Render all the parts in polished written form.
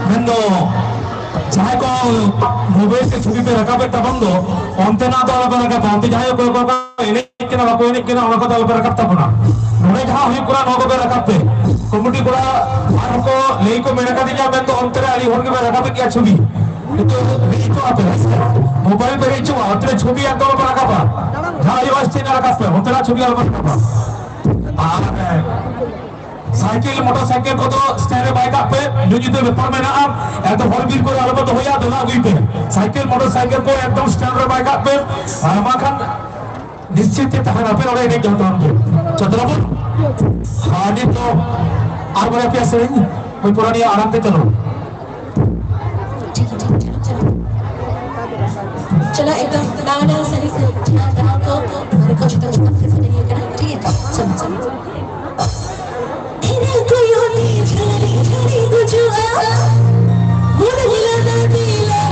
मेन्दो जहां को मोबाइल से छवि पे रखा पे तबंग दो अंते ना तो अलग रखा अंते जहां को इन्हें किना बाको इन्हें किना उनको तो अलग रखा तबना नोने जहां हुई कुरान होको पे रखा पे कम्युनिटी कुरा आपको ले को मेरा का दिया मैं तो अंते अली होने पे रखा पे क्या छवि itu itu apa मोबाइल पे itu अंते छवि अंते को रखा पा जहां ये वास्ते ना रखा पे अंते छवि अलग रखा पा साइकिल मोटरसाइकिल को तो स्टैंड बाइक पे जो जितने व्यापार में ना आप तो हॉर्बिल को अलग तो हो या दोना हुई पे साइकिल मोटरसाइकिल को एकदम स्टैंड बाइक पे माखन निश्चित है तहरा पे और एक जाता हम चतुरपुर हादी तो और बड़ा प्यास है कोई पुरानी आराम से चलो चलो एकदम नाना सही से को को चित्र करके नहीं करना ठीक है चलो चलो इन्हें कोई होती चली चली कुछ मुड़ दिला ना दिला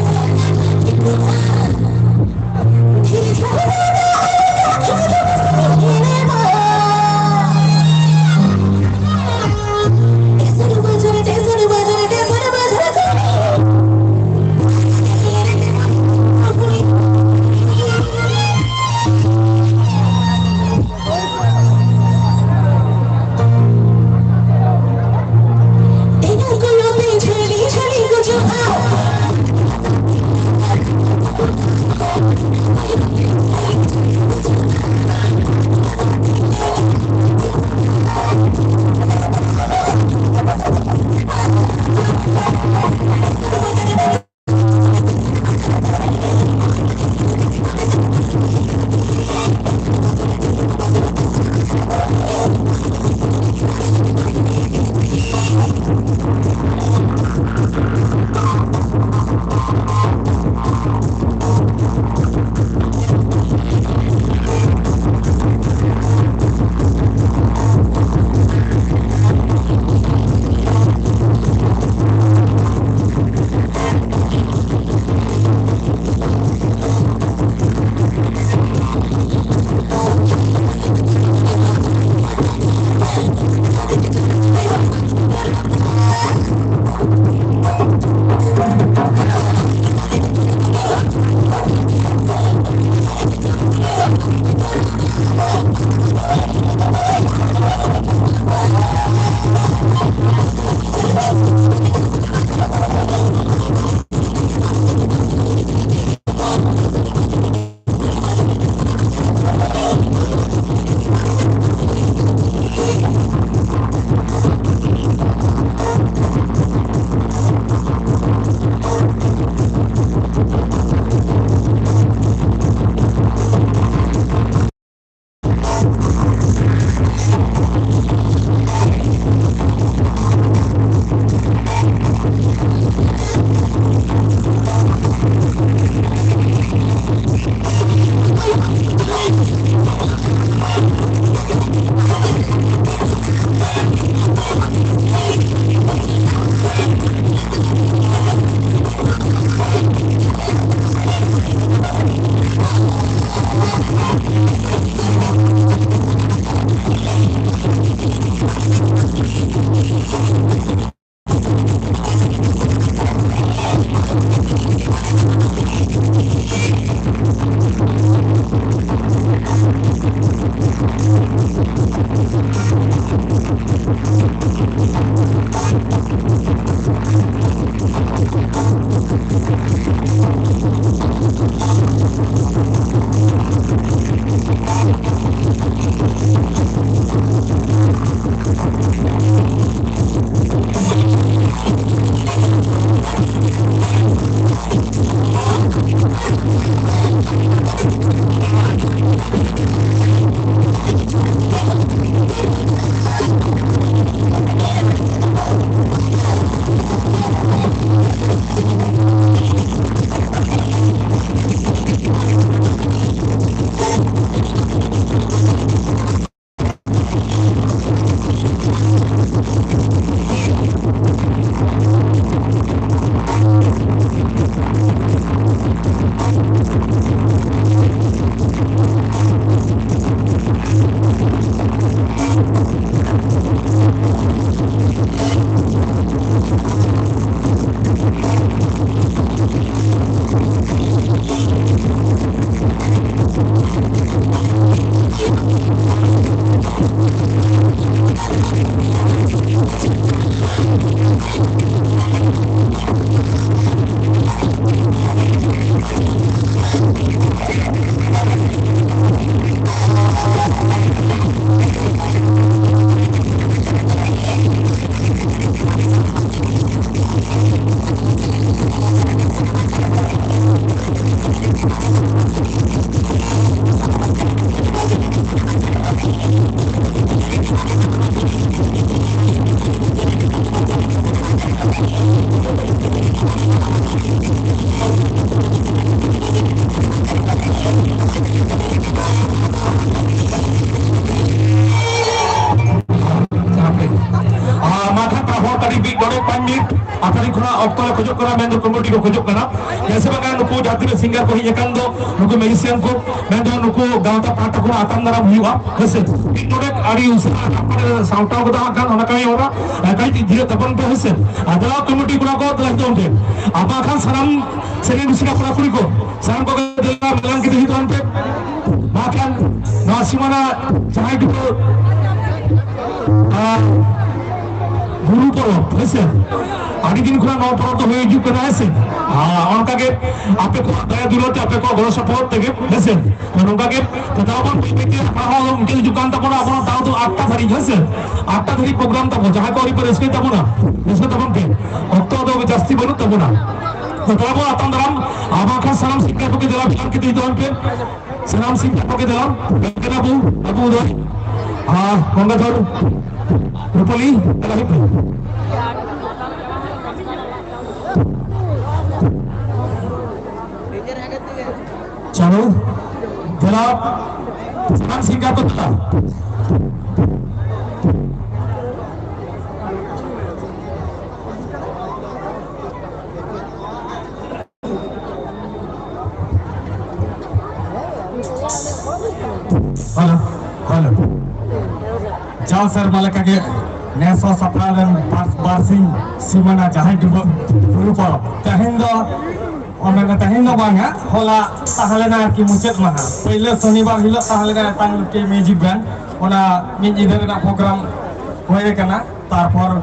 Oktober kujuk kena mendu komodi ko kujuk kena jase baga nuku jati be singer ko hiyakan do nuku musician ko mendu nuku gawta pata ko atan dara bhiwa hese node ari usa sauta ko da kan ona kai ora kai ti dhire tapon pe hese adala komodi ko ko da donte apa kan saram sene bisika pura kuri ko saram ko dela melan ki hi donte makan nasimana jahai ko guru ko hese आगे दिन खुला नौ पर तो हुए जुक ना ऐसे हाँ उनका के आपे को दया दुलोते आपे को गौरव सपोर्ट तक ऐसे उनका के ततावन पिछले हाँ उनके जुकान तक ना अपना दाव तो आठटा धरी प्रोग्राम तक जहाँ को रिपर इसके तब ना पे वक्त तो विचारती बोलो तब ना ततावन आता दराम आवाज़ सलाम सिक्का को के दिला फिर के दी दोन पे सलाम सिक्का को के दिला बेटे अबू उधर हाँ होंगे थोड़ रुपली तला ही चलो जरा सलाम सिंगा को था हेलो जाओ सर मालिक के नेसो सप्रालन बारसिंग सीमाना जहां दुबो गुरु पर तहिंदो Omega tahindo banga hola tahalena ki mucet maha pहिले शनिवार हिलो tahalena tang ke magic band ona miji dena program hoye kana tarpor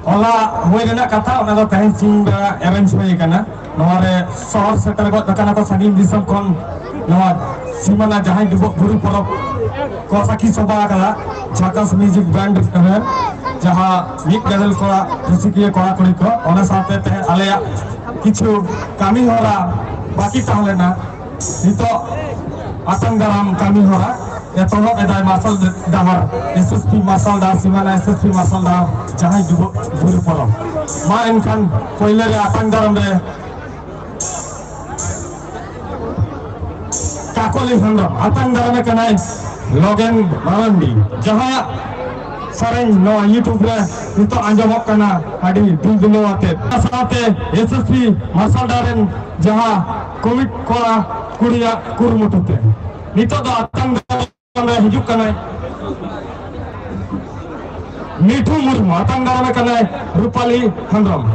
hola hoye dena kata ona do tahin singa arrange hoye kana nore shor setter go kana ko sagin disam kon noa simana jahai dubo guru porob ko saki soba kala Jhakas music band kare jaha mid level ko musikiye kora kori ko ona saate te aleya কিছু কামি হরা বাকি তাহলে না নিতো আতঙ্গারাম কামি হরা এত এদায় মাসাল দাহার এসএসপি মাসাল দা সিমানা এসএসপি মাসাল দা যাহাই যুব গুরু পরম মা এনখান কইলে রে আতঙ্গারাম রে কাকলি হন্ডম আতঙ্গারামে কানাই লগেন মারান্ডি যাহা Sarang no YouTube re itu anjamok kana adi dulu ate saate SSP Masaldaren jaha Covid kora kuria kurmutute nito do atanggaran hijuk kana Mithu Murmu atanggaran kana Rupali Handram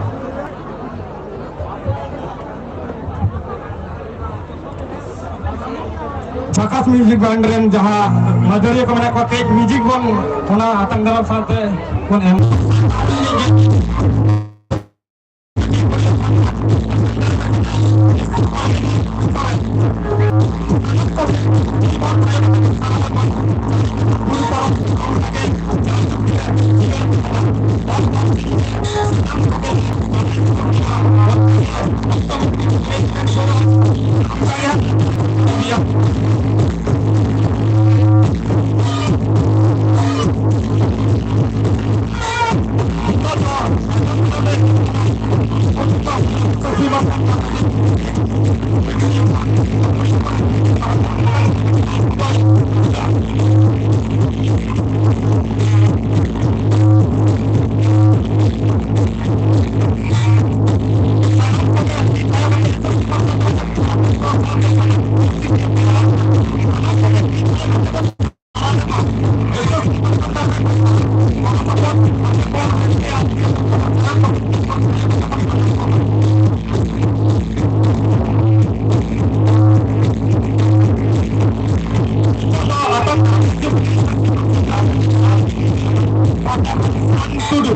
Jhakas music band ren jaha Madhurya ko mane ko tek music bon ona atanggaran saate kon em Tudu.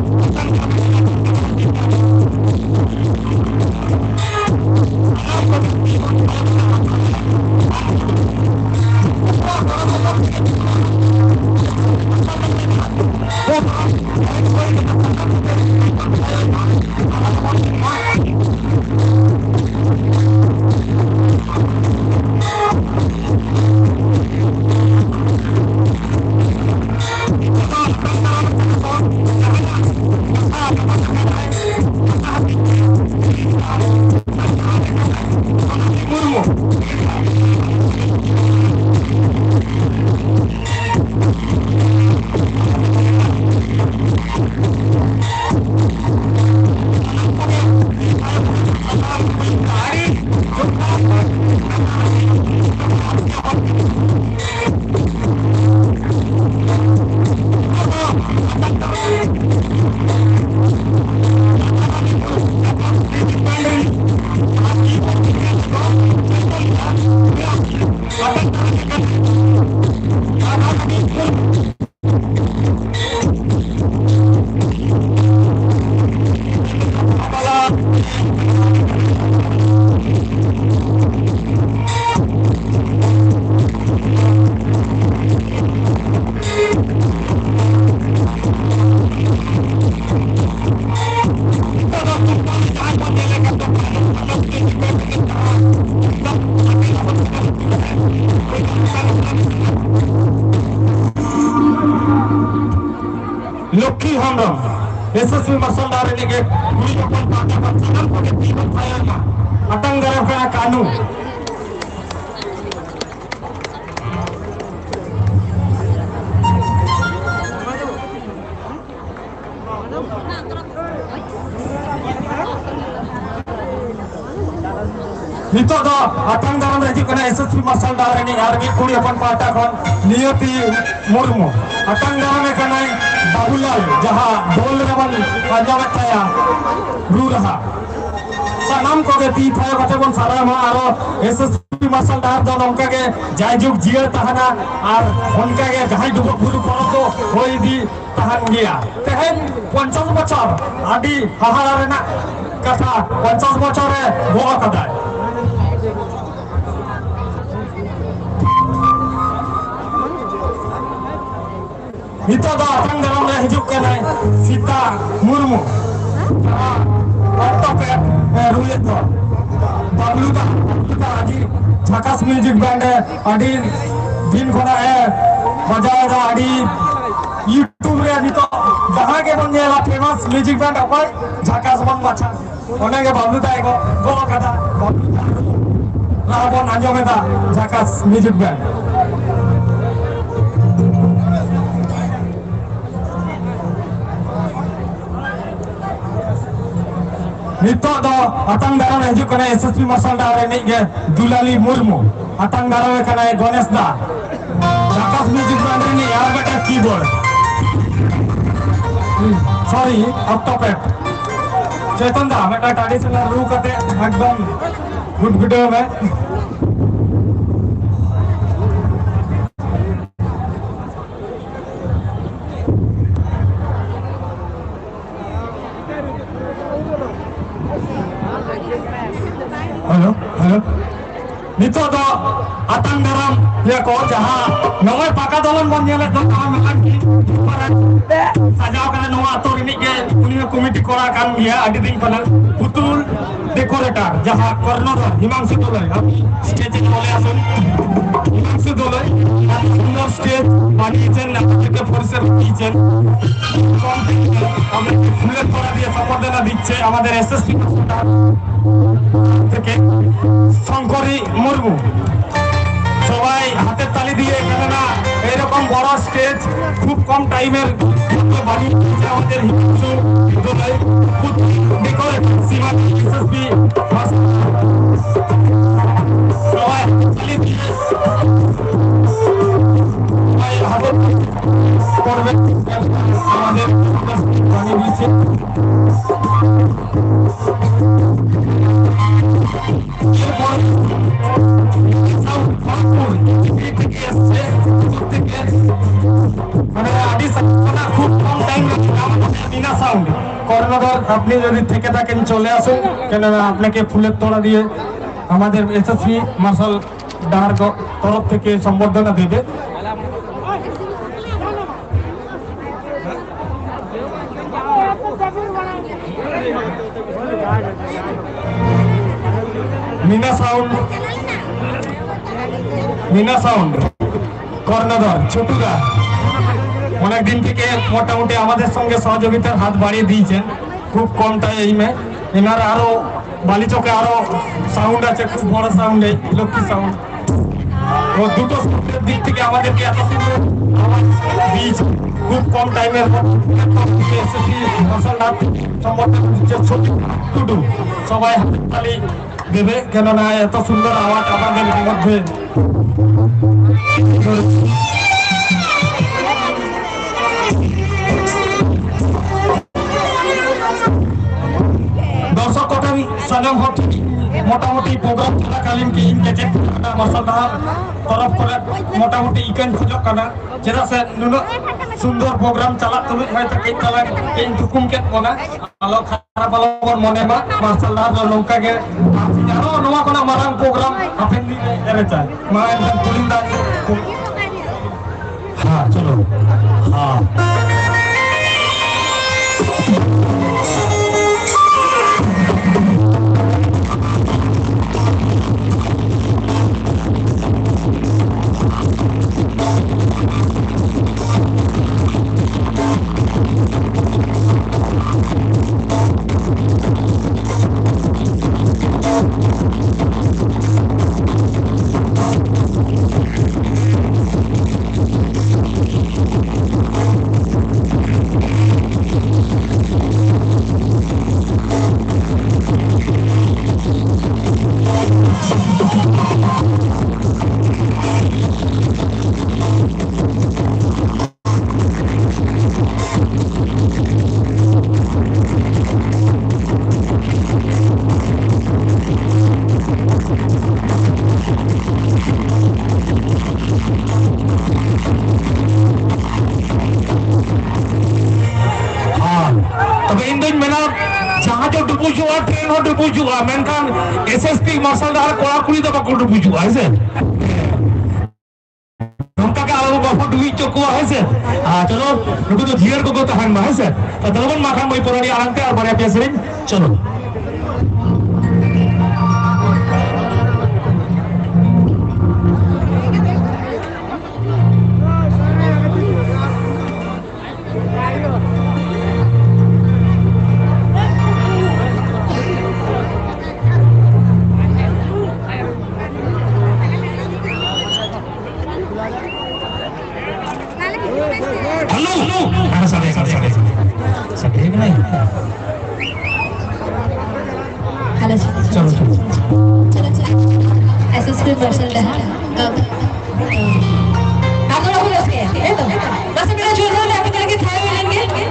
Lucky Honda, SSB Masandar ini ke kuri kapal pakai pasangan pakai tiga tayarnya, atang garam kena kanu. Nito do atang garam lagi kena SSB Masandar ini argi kuri kapal pakai kon Niyati Murmu, atang garam kena Bahulal जहाँ बोल रवन पंजाब थाया रू रहा सनम को के ती थाया कते कोन सारा मा आरो एसएसपी मार्शल दार दो उनका के जायजुग जियर तहना और उनका के जहां दुबो फुलु करो तो होई दी तहन गया तेहन 50 बछर आदि हाहारा रेना कथा 50 बछरे Goa कदाय Itu do atang dalam yang hidup kena Sita Murmu, ortoped rulet do, Bablu da adi Jhakas music band adi दिन खोना बजाएगा adi YouTube रे adi तो जहाँ के बन जाएगा फेमस म्यूजिक बैंड अपन Jhakas बन बचा, उन्हें के बाबलू दा एको गोवा कथा बाबलू दा रावण आजो में दा Jhakas music band Nito do atang daram hijuk kena SSB Marshal Dar ini ke Dulali Murmu, atang daram kena Ganesh Da, Jhakas music band ini यार बेटा keyboard, sorry octoped, चेतन दा बेटा traditional रू करते एकदम good video में Halo, halo. Nito do atang daram ya ko jaha nongoi paka dolon bon nyele do kami makan ki paran sajao kana noa ator ini ke uni komiti kora kan dia adi din pana putul decorator jaha kornodor Himangsu Doloi stage e chole asun Himangsu Doloi সুন্দর stage বানিয়েছেন আপনাদেরকে পরিসর দিয়েছেন আমরা ফুলের তোড়া দিয়ে সম্বর্ধনা দিচ্ছে আমাদের এসএসপি থেকে শঙ্করী মুর্মু সবাই হাতের তালি দিয়ে কেননা এরকম বড় স্টেজ খুব কম টাইমের বানিয়েছে আমাদের হিমাংশু দোলাই ডেকোরেটর সীমা এসএসপি সবাই তালি দিয়ে করবে আমাদের বানিয়ে দিয়েছে মানে আদি খুব কম টাইম মিনা সাউন্ড কর্ণধার। আপনি যদি থেকে থাকেন চলে আসুন, কেননা আপনাকে ফুলের তোড়া দিয়ে আমাদের এসএসপি মার্শাল ডার তরফ থেকে সম্বর্ধনা দেবে। মিনা সাউন্ড কর্ণধার ছোটুদা অনেকদিন থেকে মোটামুটি আমাদের সঙ্গে সহযোগিতার হাত বাড়িয়ে দিয়েছেন খুব কম টাইমে। এনার আরো বালিচকে আরো সাউন্ড আছে, খুব বড় সাউন্ড, লক্ষ্মী সাউন্ড। ও দুটো সাউন্ডের দিক থেকে আমাদেরকে এত সুন্দর আওয়াজ দিয়েছে খুব কম টাইমের টুডু সবাই হাতে তালি দেবে, কেননা এত সুন্দর আওয়াজ আমাদের মধ্যে। দর্শক কথা সজম হচ্ছে মোটামুটি প্রোগ্রাম চলাকালীন কি ইনকেটেড মার্শাল তরফ করে মোটামুটি ইকেন সুযোগ কানা যেটা সে সুন্দর প্রোগ্রাম চালাত তুলুক হয়তো এই চালাক এই হুকুম কে কোনা আলো খারাপ আলো মনে মা মার্শাল নৌকা কে আরো নয়া কোনা মারাং প্রোগ্রাম আপনি এরে চায় মা একদম পুলিন্দা। হ্যাঁ চলো হ্যাঁ SSP মার্শাল ডার কোড়াকুড়ি তো বাকুড় বুঝু আছে নমকাকে আলো বাফা দুই চকুয়া আছে চলো নুকু তো ধিয়ার কো তো হান মা আছে তো দলবন মাথা মই পরানি আনতে আর বারে পেছরিন চলো SSP मार्शल डार आप लोग हो गए है तो बस मेरा जोर जोर आप करके थाई मिलेंगे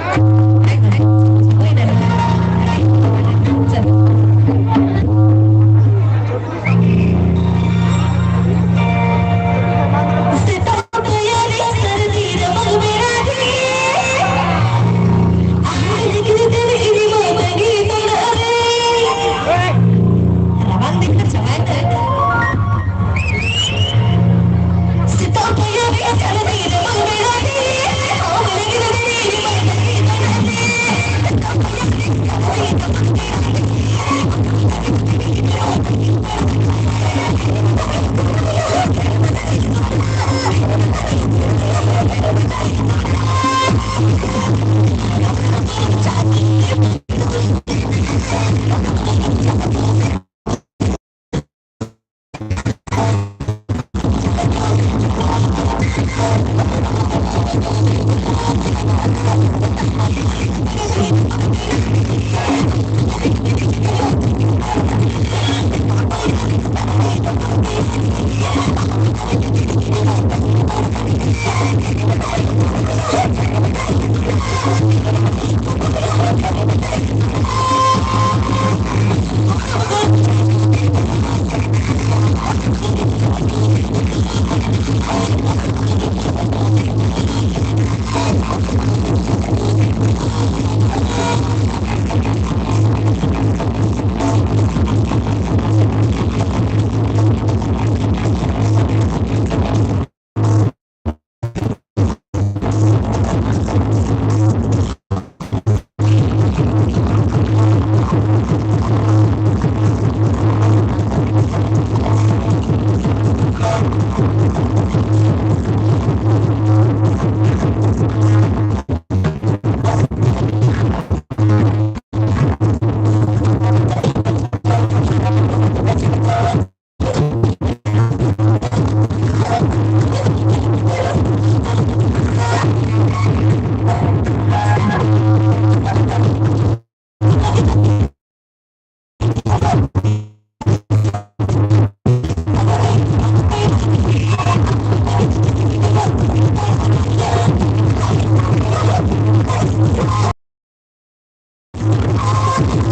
Come